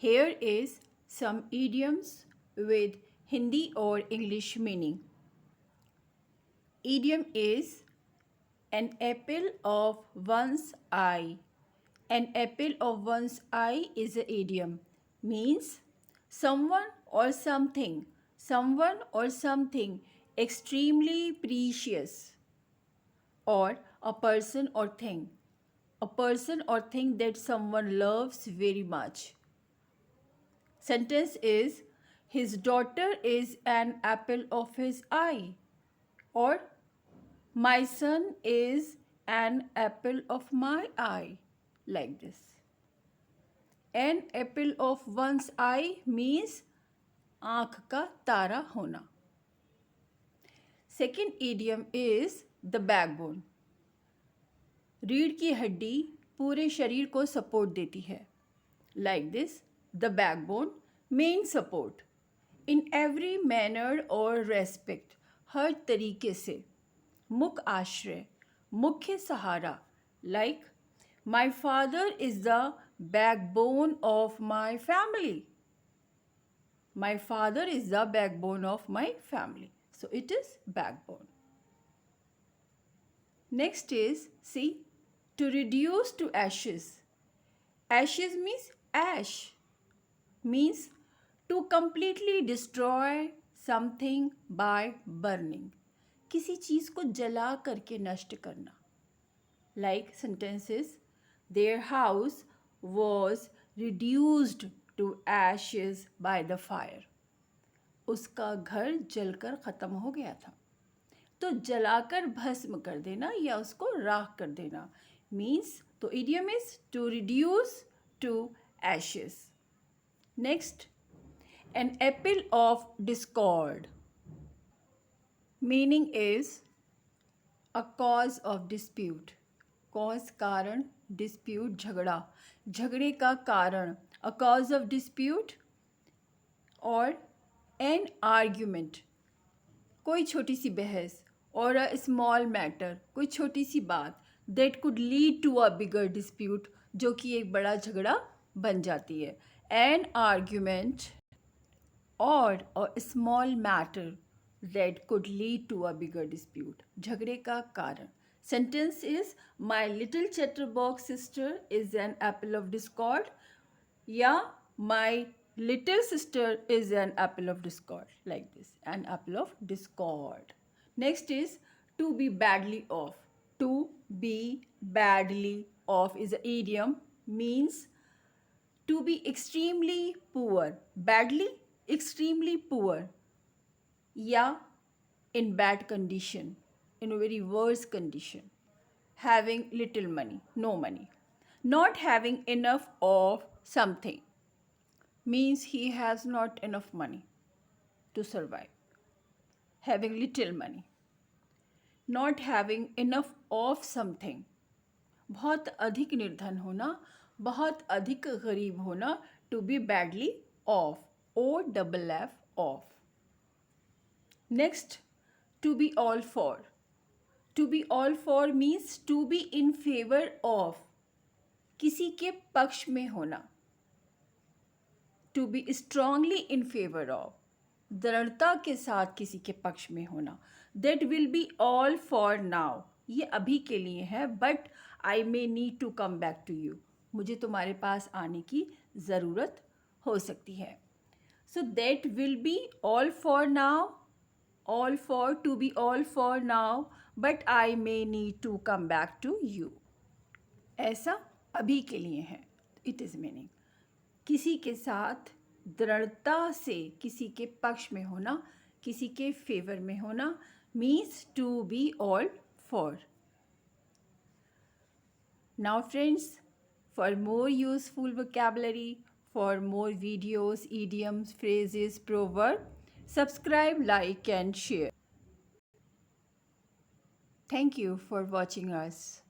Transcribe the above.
Here is some idioms with Hindi or English meaning. Idiom is an apple of one's eye. An apple of one's eye is an idiom. Means someone or something extremely precious, or a person or thing that someone loves very much. Sentence is, his daughter is an apple of his eye, or my son is an apple of my eye, like this. An apple of one's eye means आँख का तारा होना. Second idiom is the backbone. रीढ़ की हड्डी पूरे शरीर को support देती है. Like this, the backbone, main support. In every manner or respect, हर तरीके से. मुख आश्रय, मुख्य सहारा. Like, my father is the backbone of my family. My father is the backbone of my family. So it is backbone. Next is, see, to reduce to ashes. Ashes means ash. Means to completely destroy something by burning. किसी चीज़ को जला करके नष्ट करना. Like sentences, their house was reduced to ashes by the fire. उसका घर जलकर ख़त्म हो गया था. तो जलाकर भस्म कर देना या उसको राख कर देना मीन्स. तो idiom is to reduce to ashes. Next, an apple of discord. Meaning is a cause of dispute. Cause कारण, dispute झगड़ा, झगड़े का कारण. A cause of dispute or an argument. कोई छोटी सी बहस or a small matter, कोई छोटी सी बात that could lead to a bigger dispute, जो कि एक बड़ा झगड़ा बन जाती है. An argument or a small matter that could lead to a bigger dispute, झगड़े का कारण. Sentence is, my little chatterbox sister is an apple of discord. या my little sister is an apple of discord, like this, an apple of discord. Next is to be badly off. To be badly off is an idiom, means to be extremely poor. Badly, extremely poor. या in bad condition, in a very worse condition. Having little money, no money. Not having enough of something means he has not enough money to survive. Having little money. Not having enough of something. बहुत अधिक निर्धन होना, बहुत अधिक गरीब होना. To be badly off. O-double-F, off. Next, to be all for. To be all for means to be in favor of. किसी के पक्ष में होना. To be strongly in favor of. दृढ़ता के साथ किसी के पक्ष में होना. That will be all for now. ये अभी के लिए है, but I may need to come back to you. मुझे तुम्हारे पास आने की ज़रूरत हो सकती है. So that will be all for now. All for, to be all for now, but I may need to come back to you. ऐसा अभी के लिए है. It is meaning. किसी के साथ दृढ़ता से किसी के पक्ष में होना, किसी के फेवर में होना means to be all for. Now friends, for more useful vocabulary, for more videos, idioms, phrases, proverbs, subscribe, like and share. Thank you for watching us.